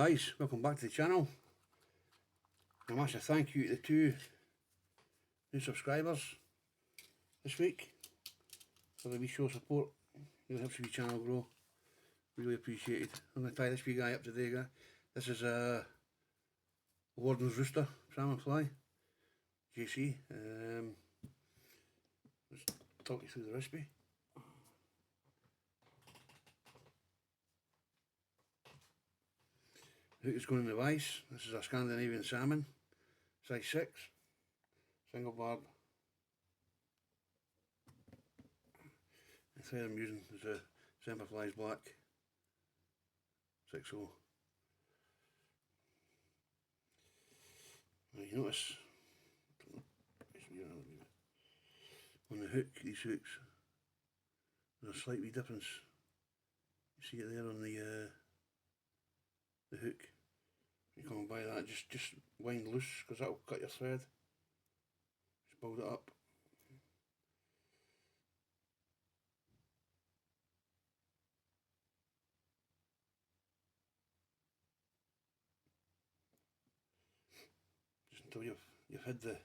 guys, welcome back to the channel. A massive thank you to the 2 new subscribers this week for the wee show support. It helps your channel grow. Really appreciate it. I'm going to tie this wee guy up today, guy. This is Wolden's Rooster Salmon Fly JC. Let's talk you through the recipe. The hook is going in the vise. This is a Scandinavian salmon, size 6, single barb. The thread I'm using is a Semperflies Black 6.0. Now you notice on the hook, these hooks, there's a slight wee difference. You see it there on the hook. You come by that, just wind loose because that'll cut your thread. Just build it up. Just until you've hit the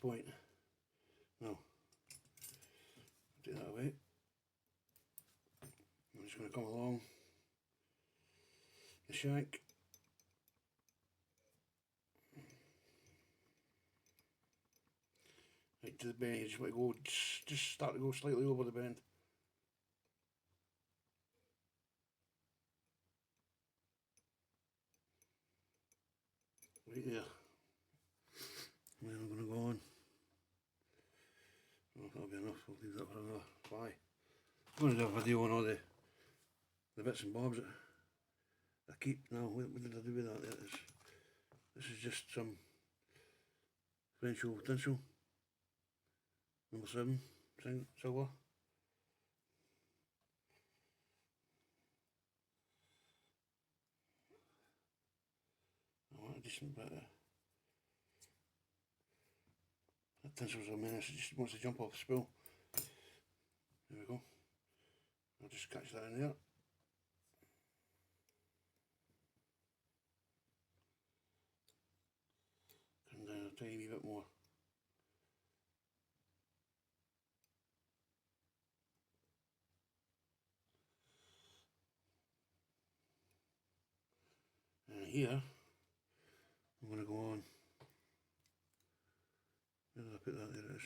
point. Now, take that away. I'm just going to come along the shank. Right to the bend. You just want to go, just start to go slightly over the bend. Right there. And then I'm going to go on. Oh, that'll be enough. I'll leave that for another fly. I'm going to do a video on all the bits and bobs that I keep. Now, what did I do with that? This is just some French old tinsel. Number 7, silver. I want a decent bit of that tinsel's a menace, it just wants to jump off the spool. There we go. I'll just catch that in there. Come down a tiny bit more. And here, I'm going to go on. Where did I put that? There it is.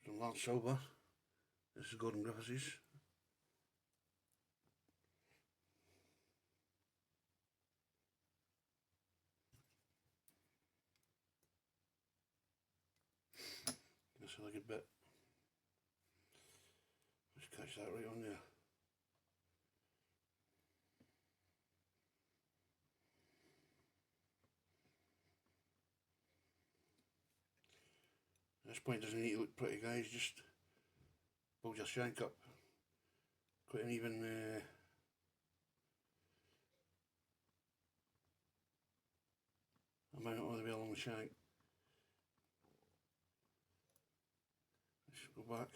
Some large silver. This is Gordon Griffiths'. That's a good bit. Just catch that right on there. At this point, doesn't need to look pretty, guys. Just build your shank up. Quite an even amount all the way along the shank. Let's go back.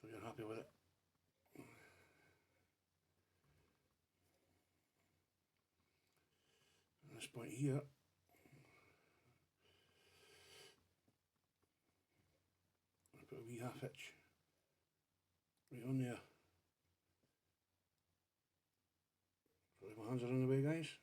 So you're happy with it. At this point here, I put a wee half hitch right on there. Sorry, my hands are in the way, guys.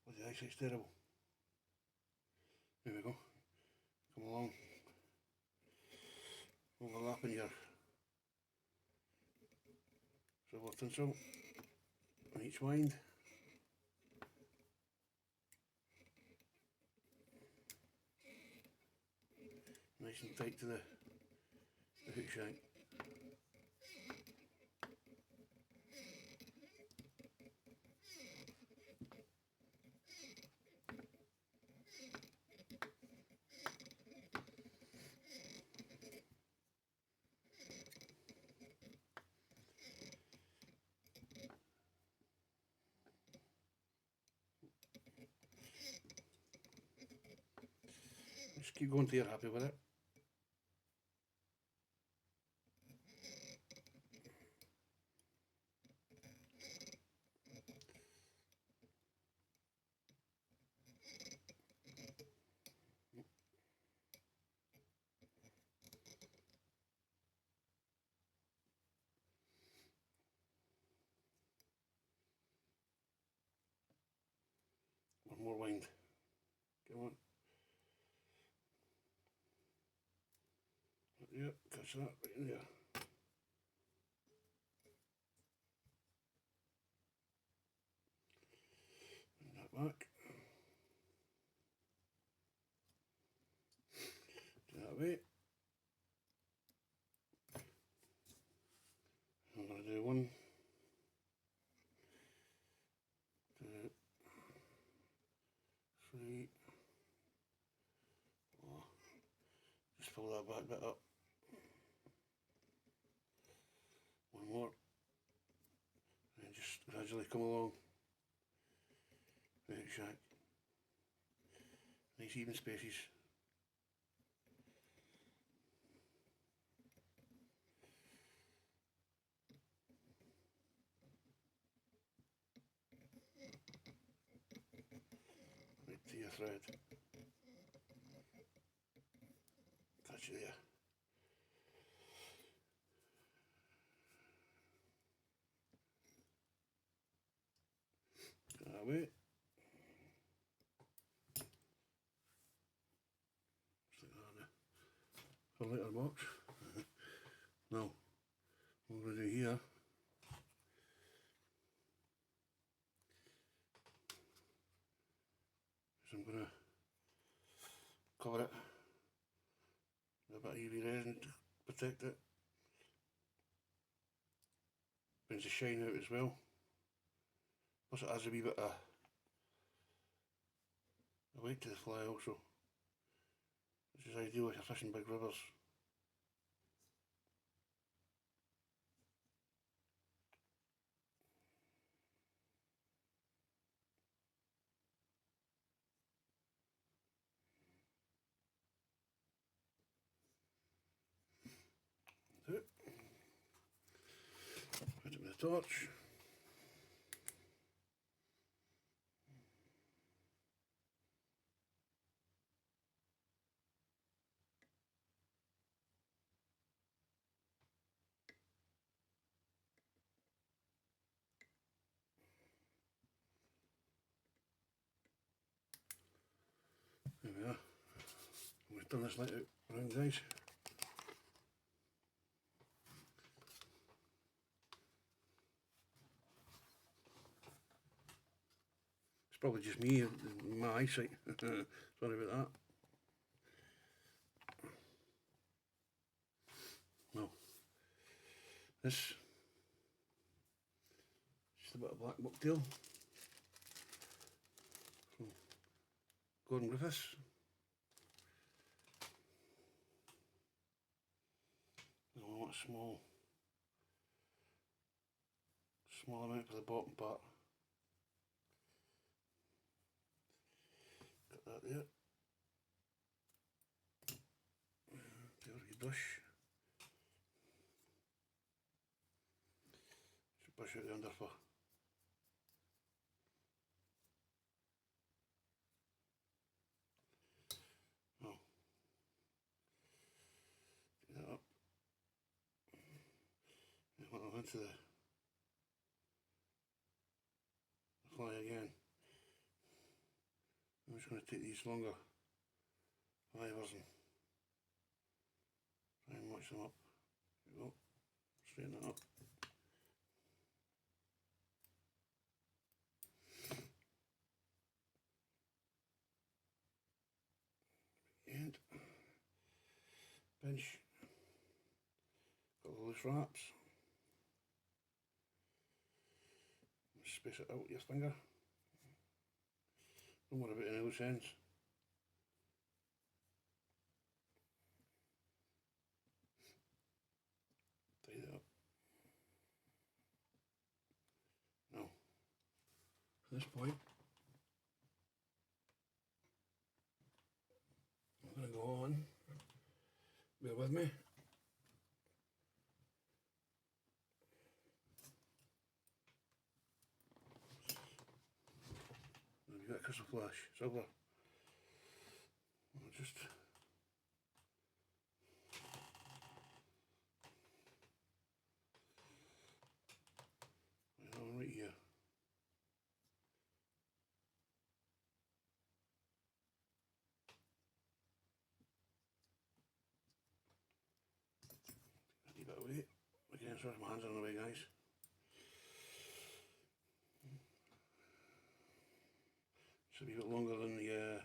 Well, the eyesight's terrible. There we go. Come along. Overlapping your silver tinsel on each wind. Nice and tight to the hook shank. keep going till you're happy with it. One more wind. Come on. Yep, catch that right in there. Bring that back. Do that way. I'm going to do 1, 2, 3, 4. Just pull that back bit up. One more. And just gradually come along. Right, shack. Nice even spaces. Right to your thread. Touch it there. That way. Stick that in a lighter box. Now, what I'm going to do here is I'm going to cover it with a bit of UV resin to protect it. Brings the shine out as well. Plus it adds a wee bit of weight to the fly also, which is ideal if you're fishing big rivers. Put it with the torch. There we are. I'm going to turn this light out around, guys. It's probably just me and my eyesight. Sorry about that. Well, this is just a bit of black bucktail from Gordon Griffiths. I want a small amount for the bottom part. Got that there. There you brush. Just brush out the underfur. Oh. Take that up. And when I'm into the fly again, I'm just going to take these longer fibres and try and match them up. There we go. Straighten that up. And pinch. Got the loose wraps. Space it out with your finger. Don't worry about any loose ends. Tie that up. Now, at this point, I'm going to go Bear with me. We've got a crystal flash, silver. I'll just right here. A wee bit of weight. Again, sorry, my hands are in the way, guys. It's a wee bit longer than the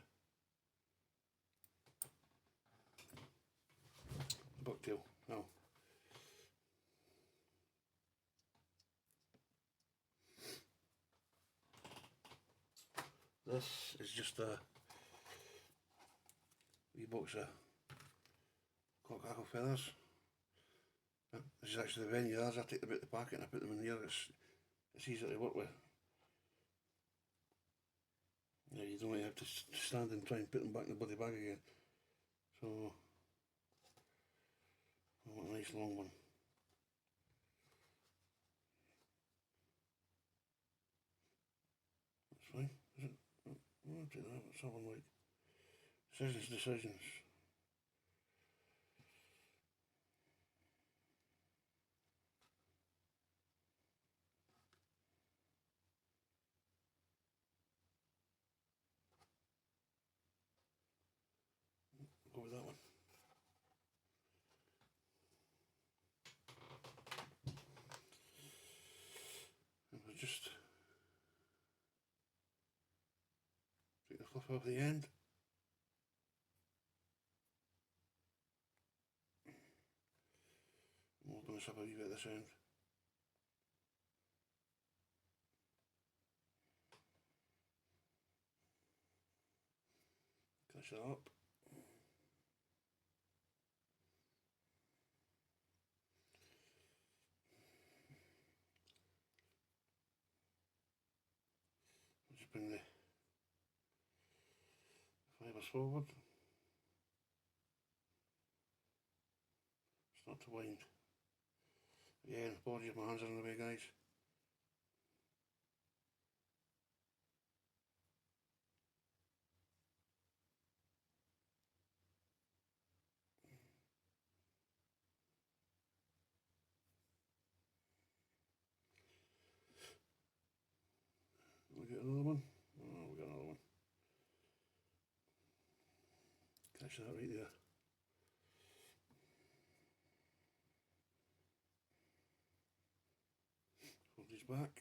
bucktail. Now, this is just a wee box of cocktail feathers. This is actually the venue. I take them out the packet and I put them in here. It's easy to work with. Yeah, you don't really have to stand and try and put them back in the bloody bag again. So, I want a nice long one. That's fine, is it? I'll take that. Let's have one like decisions. Go with that one. And we'll just take the fluff off the end. And we'll open this up a wee bit at this end. Catch that up. Just bring the fibres forward. Start to wind. Again, apologies, my hands are in the way, guys. We get another one. Oh, we got another one. Catch that right there. Hold these back.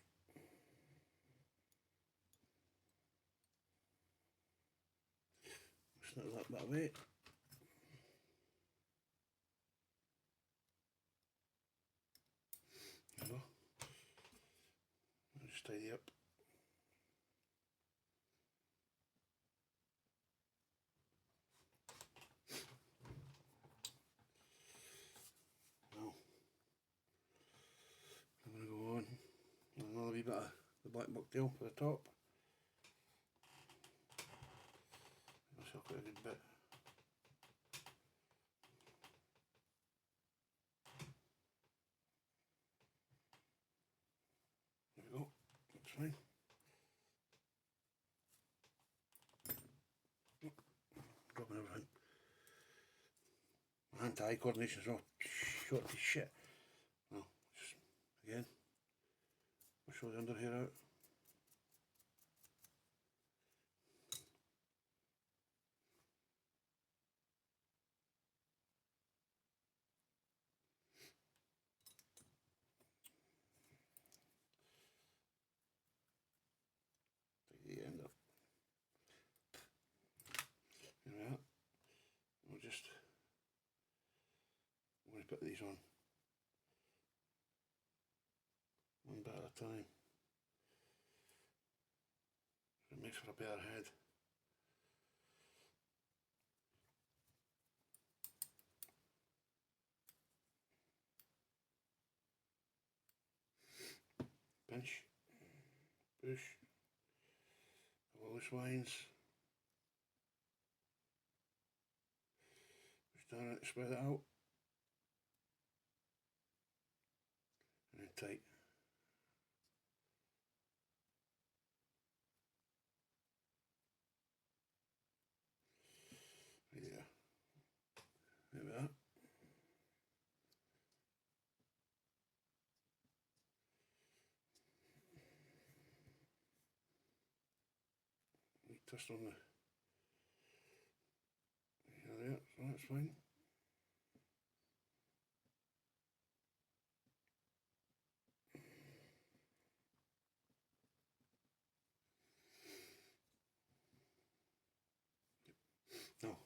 Snip that bit away. There we go. I'll just tidy up. Now, I'm going to go on with another wee bit of the black bucktail for the top. That's quite a good bit. There we go, that's fine. Dropping everything. My hand-eye coordination is all short to shit. Well, just again, we'll show the under here out. Take the end up. There we are. We'll just, I'm going to put these on one bit at a time. It makes for a better head. Pinch, push, all the swines. Push starting to spread it out. And then tight. Right there. There we are. Twist on the there, so that's fine. Now,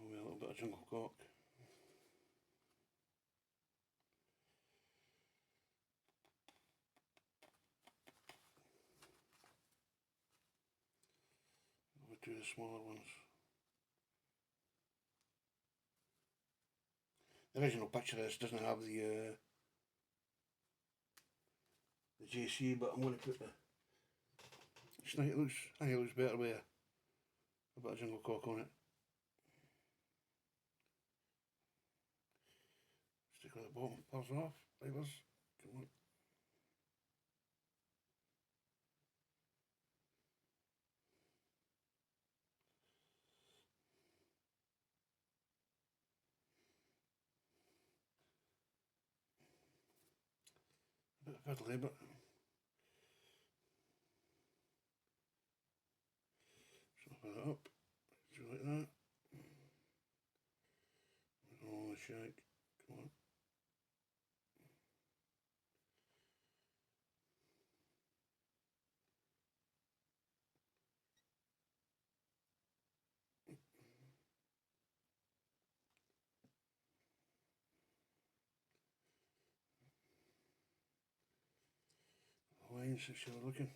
a little bit of jungle cock. We'll do the smaller ones. The original picture of this doesn't have the JC, but I'm going to put the. I think it looks better with a bit of jungle cock on it. Stick all the bottom parts off, fibres. Come on. A bit of fiddly, but soften it up, just like that. Oh, the shag, come on. Lines if you were looking.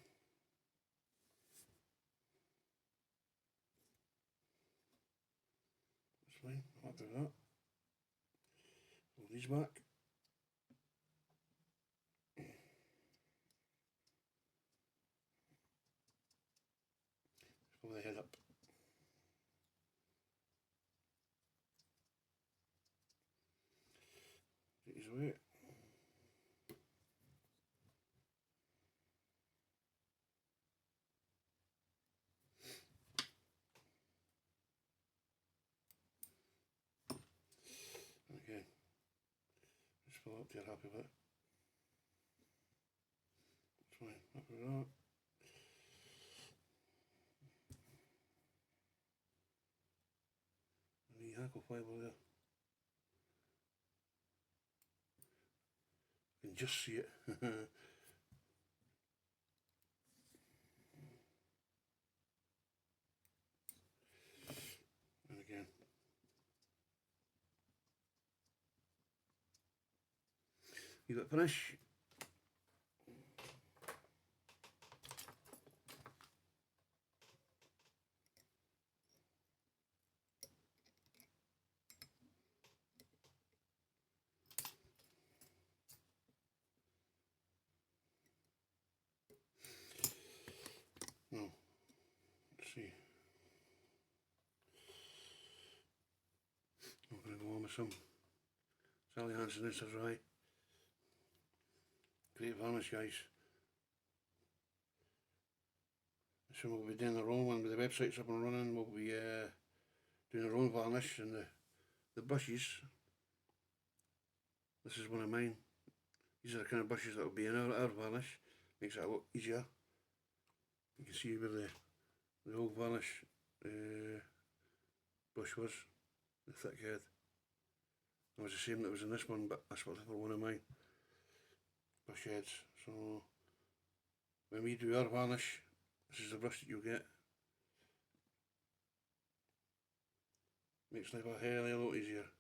That's fine, I'll do that. Pull these back. Just pull the head up. Take these away. Okay, just pull up till you're happy with it. That's fine, happy with that. The hackle fibre there. You can just see it. And again. You got finish. No, let's see. I'm going to go on with some Sally Hansen, this is right. Great varnish, guys. So we'll be doing our own one with the website's up and running. We'll be doing our own varnish and the brushes. This is one of mine. These are the kind of brushes that will be in our varnish. Makes it a lot easier. You can see where the old varnish brush was, the thick head. It was the same that was in this one, but that's what for one of mine brush heads. So when we do our varnish, this is the brush that you'll get. Makes life a hell of a lot easier.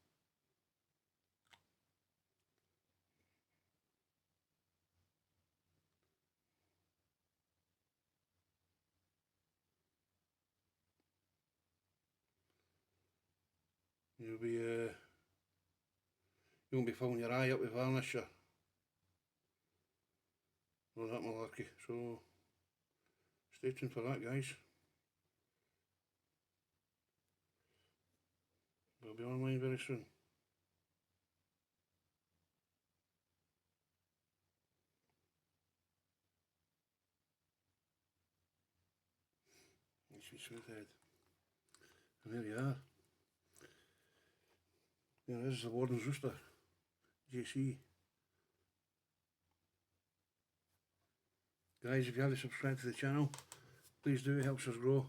You won't be filling your eye up with varnish or all that malarkey. So stay tuned for that, guys. We'll be online very soon. Sweet smoothhead. And there you are. There is the Wolden's Rooster, JC. Guys, if you haven't subscribed to the channel, please do, it helps us grow.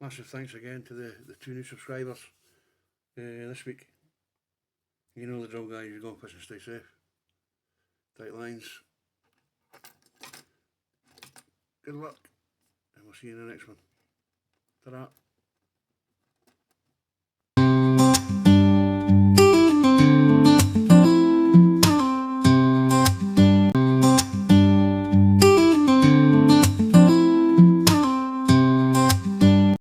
Massive thanks again to the 2 new subscribers this week. You know the drill, guys, you go fishing, stay safe. Tight lines. Good luck, and we'll see you in the next one. Ta-da.